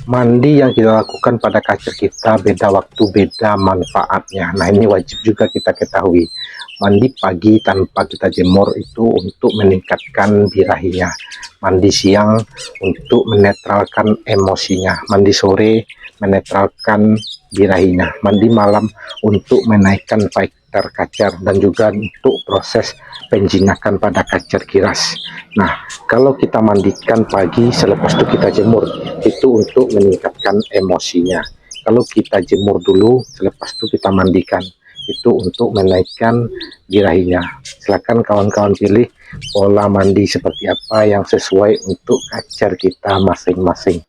Mandi yang kita lakukan pada kacer kita beda waktu, beda manfaatnya. Nah, ini wajib juga kita ketahui. Mandi pagi tanpa kita jemur itu untuk meningkatkan birahinya. Mandi siang untuk menetralkan emosinya. Mandi sore menetralkan birahinya. Mandi malam untuk menaikkan fighter kacer dan juga untuk proses penjinakan pada kacer kiras. Nah, kalau kita mandikan pagi selepas itu kita jemur, itu untuk meningkatkan emosinya. Kalau kita jemur dulu selepas itu kita mandikan, itu untuk menaikkan birahinya. Silakan kawan-kawan pilih pola mandi seperti apa yang sesuai untuk kacer kita masing-masing.